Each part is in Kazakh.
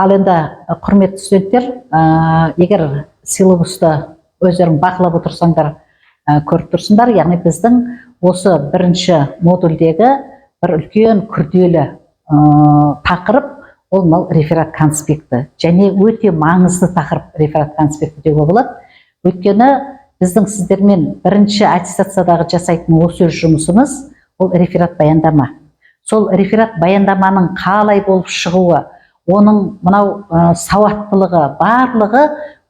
Ал енді құрметті студенттер, егер силабусты өздерің бақылап отырсаңдар, көріп тұрсыңдар, яғни біздің осы бірінші модульдегі бір үлкен күрделі тақырып ол мынау реферат конспекті, және өте маңызды тақырып реферат конспекті деуге болады. Өйткені біздің сіздермен бірінші аттестациядағы жасайтын осы жұмысымыз ол реферат баяндама. Сол реферат баяндаманың қалай болып шығуы, оның мынау сауаттылығы, барлығы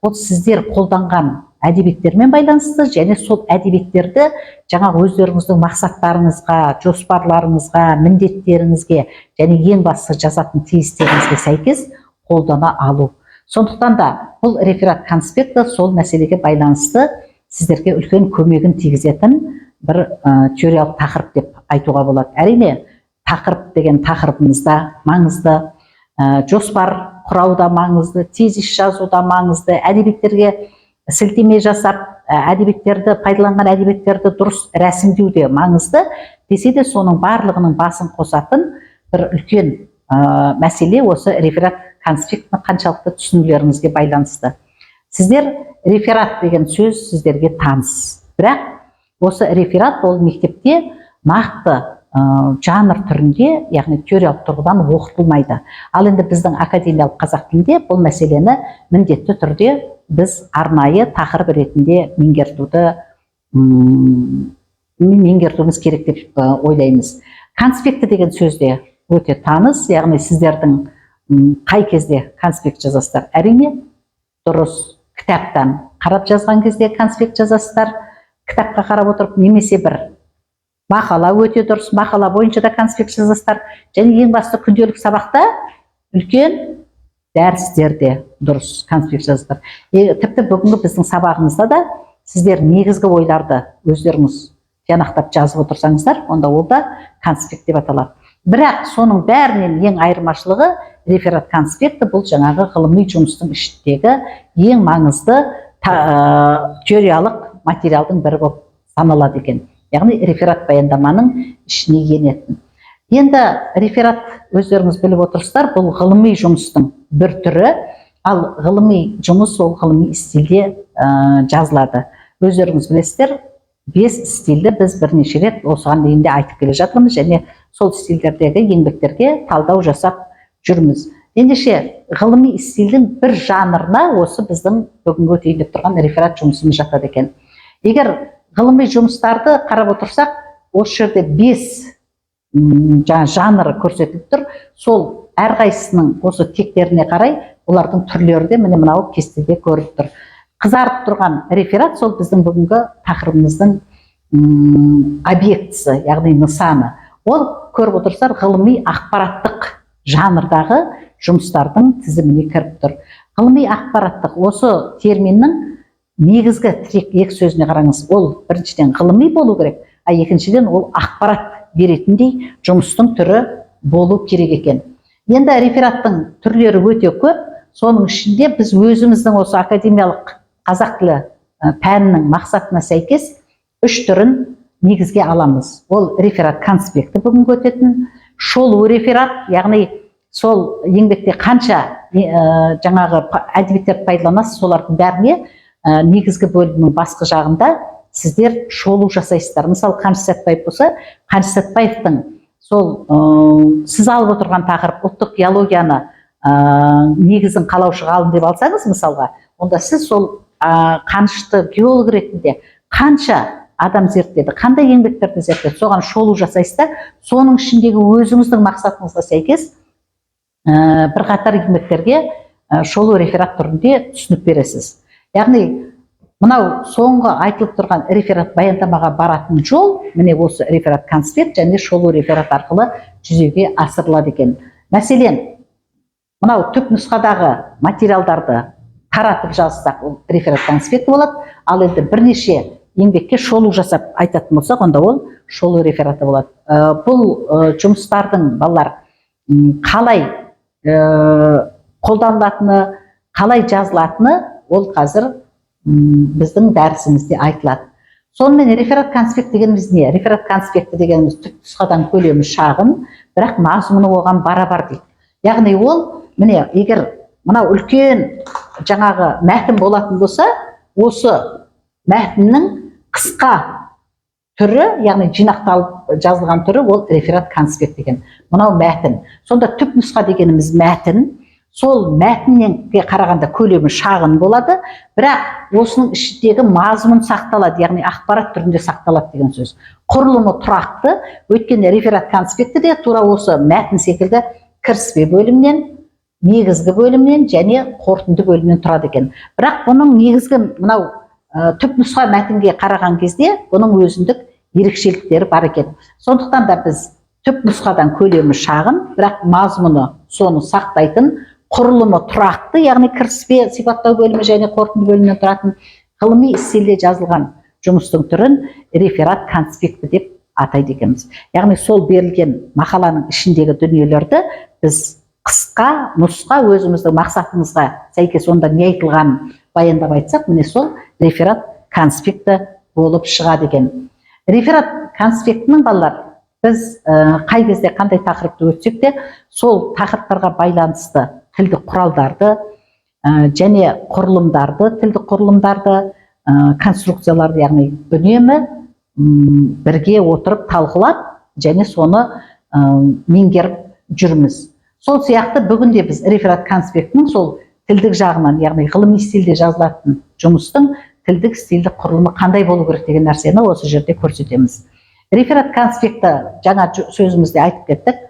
ол сіздер қолданған әдебиеттермен байланысты, және сол әдебиеттерді жаңағы өздеріңіздің мақсаттарыңызға, жоспарларыңызға, міндеттеріңізге және ең бастысы жазатын тезистеріңізге сәйкес қолдана алу. Сондықтан да бұл реферат конспекті сол мәселеге байланысты сіздерге үлкен көмегін тигізетін бір теориялық тақырып деп айтуға болады. Әрине, тақырып деген тақырыбымызда маңызды, жоспар құрауда маңызды, тезис жазуда маңызды, әдебиеттерге сілтеме жасап, әдебиеттерді пайдаланған әдебиеттерді дұрыс рәсімдеуде маңызды, десе де соның барлығының басын қосатын бір үлкен мәселе осы реферат конспектіні қаншалықты түсінулеріңізге байланысты. Сіздер реферат деген сөз сіздерге таныс, бірақ осы реферат ол мектепте нақты жанр түрінде, яғни теориялық тұрғыдан оқытылмайды. Ал енді біздің академиялық қазақ тілінде бұл мәселені міндетті түрде біз арнайы тақырып ретінде меңгертуіміз керек деп ойлаймыз. Конспекті деген сөзде өте таныс, яғни сіздердің қай кезде конспект жазасыздар? Әрине, дұрыс, кітаптан қарап жазған кезде конспект жазасыздар, кітапқа қарап отырып, немесе бір мақала өте дұрыс, мақала бойынша да конспект жазасыздар, және ең басты күнделік сабақта үлкен дәрістерде дұрыс конспект жазасыздар. Тіпті бүгінгі біздің сабағымызда да сіздер негізгі ойларды өздеріңіз тиянақтап жазып отырсаңыздар, онда ол да конспект деп аталады. Бірақ соның бәрінен ең айырмашылығы реферат конспекті бұл жаңағы ғылыми жұмыстың ішіндегі ең маңызды теориялық материалдың бірі болып саналады екен. Яғни реферат баяндаманың ішіне енетін. Енді реферат өздеріңіз біліп отырсыздар, бұл ғылыми жұмыстың бір түрі, ал ғылыми жұмыс ол ғылыми стильде жазылады. Өздеріңіз білесіздер, 5 стильді біз бірнеше рет осыған дейін де айтып келе жатырмыз, және сол стильдердегі еңбектерге талдау жасап жүрміз. Ендеше ғылыми стильдің бір жанрына осы біздің бүгінгі өтейін деп тұрған реферат жұмысымыз жатады екен. Егер ғылыми жұмыстарды қарап отырсақ, осы жерде 5 жанры көрсетіліп тұр. Сол әрқайсысының осы тектеріне қарай олардың түрлері де міне мынау кестеде көріп тұр. Қызарып тұрған реферат сол біздің бүгінгі тақырыбымыздың объектісі, яғни нысаны. Ол көріп отырсыздар ғылыми ақпараттық жанрдағы жұмыстардың тізіміне кіріп тұр. Ғылыми ақпараттық осы терминнің негізгі тірек екі сөзіне қараңыз. Ол біріншіден ғылыми болу керек, а екіншіден ол ақпарат беретіндей жұмыстың түрі болу керек екен. Енді рефераттың түрлері өте көп. Соның ішінде біз өзіміздің осы академиялық қазақ тілі пәнінің мақсатына сәйкес 3 түрін негізге аламыз. Ол реферат конспекті бүгінгі өтетін, шолу реферат, яғни сол еңбекте қанша жаңағы әдебиеттерді пайдаланасыз, солардың бәріне негізгі бөлімнің басқы жағында сіздер шолу жасайсыздар. Мысалы, Қаныш Сәтбаев болса, Қаныш Сәтбаевтың сол сіз алып отырған тақырып ұлттық геологияны негізін қалаушы ғалым деп алсаңыз, мысалға, онда сіз сол Қанышты геолог ретінде қанша адам зерттеді, қандай еңбектерді зерттеді, соған шолу жасайсыз да, соның ішіндегі өзіңіздің мақсатыңызға сәйкес бірқатар еңбектерге шолу реферат түрінде түсінік бересіз. Яғни, мынау соңғы айтылып тұрған реферат баяндамаға баратын жол, міне осы реферат конспект және шолу реферат арқылы жүзеге асырылады екен. Мәселен, мынау түп нұсқадағы материалдарды таратып жазсақ, ол реферат конспекті болады, ал енді бірнеше еңбекке шолу жасап айтатын болсақ, онда ол шолу рефераты болады. Бұл жұмыстардың балалар қалай қолданылатыны, қалай жазылатыны, ол қазір біздің дәрісімізде айтылады. Сонымен реферат конспект дегеніміз не? Реферат конспекті дегеніміз түп нұсқадан көлемі шағын, бірақ мазмұны оған бара-бар дейді. Яғни ол, міне, егер мынау үлкен жаңағы мәтін болатын болса, осы мәтіннің қысқа түрі, яғни жинақталып жазылған түрі ол реферат конспект деген. Мынау мәтін. Сонда түп нұсқа дегеніміз мәтін. Сол мәтінге қарағанда көлемі шағын болады, бірақ осының ішіндегі мазмұн сақталады, яғни ақпарат түрінде сақталады деген сөз. Құрылымы тұрақты, өйткені реферат конспекті де тура осы мәтін секілді кіріспе бөлімнен, негізгі бөлімнен және қорытынды бөлімнен тұрады екен. Бірақ бұның негізгі мынау түп нұсқа мәтінге қараған кезде бұның өзіндік ерекшеліктері бар екен. Сондықтан да біз түп нұсқадан көлемі шағын, бірақ мазмұны соны сақтайтын, құрылымы тұрақты, яғни кіріспе, сипаттау бөлімі және қорытынды бөлімнен тұратын ғылыми стильде жазылған жұмыстың түрін реферат конспекті деп атайды екенбіз. Яғни сол берілген мақаланың ішіндегі дүниелерді біз қысқа нұсқа өзіміздің мақсатымызға сәйкес онда не айтылғанын баяндап айтсақ, міне сол реферат конспекті болып шығады екен. Реферат конспектінің балалар, біз қай кезде қандай тақырыпты өтсек те, сол тақырыптарға байланысты тілдік құралдарды және құрылымдарды, тілдік құрылымдарды, конструкцияларды, яғни үнемі бірге отырып талқылап және соны меңгеріп жүрміз. Сол сияқты бүгінде біз реферат конспектінің сол тілдік жағынан, яғни ғылыми стильде жазылатын жұмыстың тілдік стильдік құрылымы қандай болу керек деген нәрсені осы жерде көрсетеміз. Реферат конспекті жаңа сөзімізде айтып кеттік,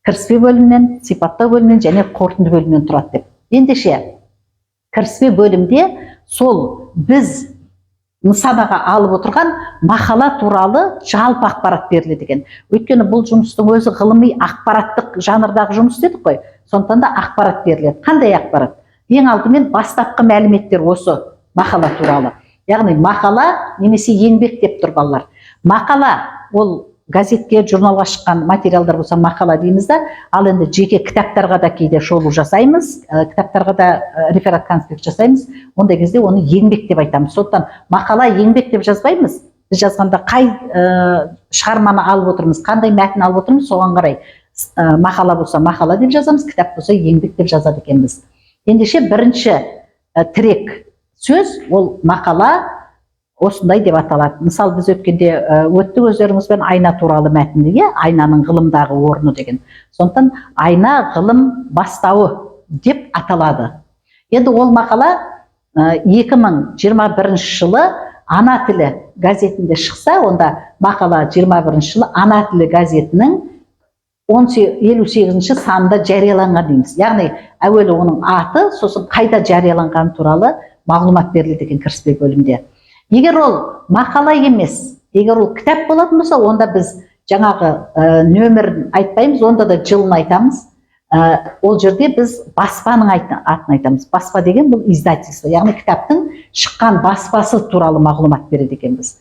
кіріспе бөлімнен, сипаттау бөлімнен және қорытынды бөлімнен тұрады деп. Ендеше кіріспе бөлімде сол біз нысанаға алып отырған мақала туралы жалпы ақпарат беріледі екен. Өйткені бұл жұмыстың өзі ғылыми ақпараттық жанрдағы жұмыс дедік қой. Сондықтан да ақпарат беріледі. Қандай ақпарат? Ең алдымен бастапқы мәліметтер осы мақала туралы. Яғни мақала немесе еңбек деп тұр балалар. Мақала ол газетке, журналға шыққан материалдар болса мақала дейміз да, ал енді жеке кітаптарға да кейде шолу жасаймыз, кітаптарға да реферат конспект жасаймыз, ондай кезде оны еңбек деп айтамыз. Сондықтан мақала еңбек деп жазбаймыз. Біз жазғанда қай шығарманы алып отырмыз, қандай мәтін алып отырмыз, соған қарай мақала болса мақала деп жазамыз, кітап болса еңбек деп жазады екенбіз. Ендеше бірінші тірек сөз ол мақала осындай деп аталады. Мысалы, біз өткенде өтті өздеріңізбен айна туралы мәтінді, айнаның ғылымдағы орны деген. Сондықтан айна ғылым бастауы деп аталады. Енді ол мақала 2021 жылы ана тілі газетінде шықса, онда мақала 21 жылы ана тілі газетінің 58-ші санында жарияланған дейміз. Яғни әуелі оның аты, сосын қайда жарияланған туралы мағлұмат беріледі екен кіріспе бөлімде. Егер ол мақала емес, егер ол кітап болатын болса, онда біз жаңағы нөмірін айтпаймыз, онда да жылын айтамыз. Ол жерде біз баспаның атын айтамыз. Баспа деген бұл издательство, яғни кітаптың шыққан баспасы туралы мағлұмат береді екенбіз.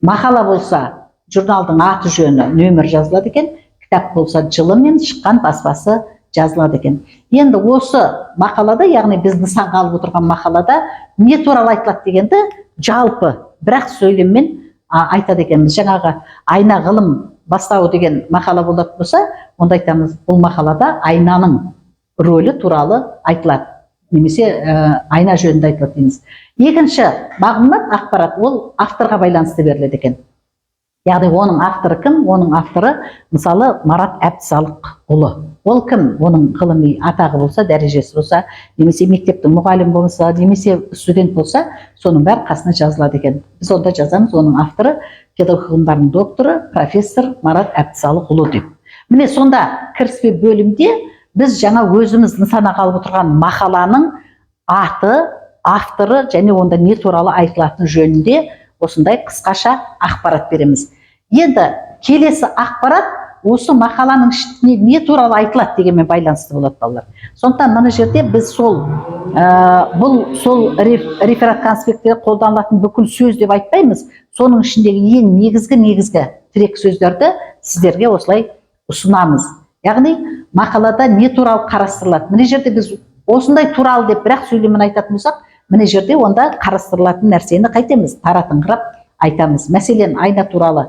Мақала болса, журналдың аты жөні, нөмір жазылады екен, кітап болса жылы мен шыққан баспасы жазылады екен. Енді осы мақалада, яғни біз нысанға алып отырған мақалада не туралы айтылады дегенді жалпы бірақ сөйлеммен айтады екенбіз. Жаңағы айна ғылым бастауы деген мақала болатын болса, онда айтамыз, бұл мақалада айнаның рөлі туралы айтылады, немесе айна жөнінде айтылады дейміз. Екінші мағлұмат, ақпарат, ол авторға байланысты беріледі екен. Яғни оның авторы кім? Оның авторы мысалы Марат Әбдісалықұлы. Ол кім? Оның ғылыми атағы болса, дәрежесі болса, немесе мектептің мұғалім болса, немесе студент болса, соның бәрі қасына жазылады екен. Біз онда жазамыз, оның авторы педагог ғылымдарының докторы, профессор Марат Әбдісалықұлы деп. Міне сонда кіріспе бөлімде біз жаңа өзіміз нысанаға алып отырған мақаланың аты, авторы және онда не туралы айтылатын жөнінде осындай қысқаша ақпарат береміз. Енді келесі ақпарат осы мақаланың ішінде не туралы айтылады дегенмен байланысты болады балалар. Сондықтан мына жерде біз сол реферат конспектте қолданылатын бүкіл сөз деп айтпаймыз. Соның ішіндегі ең негізгі тірек сөздерді сіздерге осылай ұсынамыз. Яғни мақалада не туралы қарастырылады. Мына жерде біз осындай туралы деп бірақ сөйлемін айтатын болсақ, мына жерде онда қарастырылатын нәрсені қайтеміз, таратыңқырап айтамыз. Мәселен, айна туралы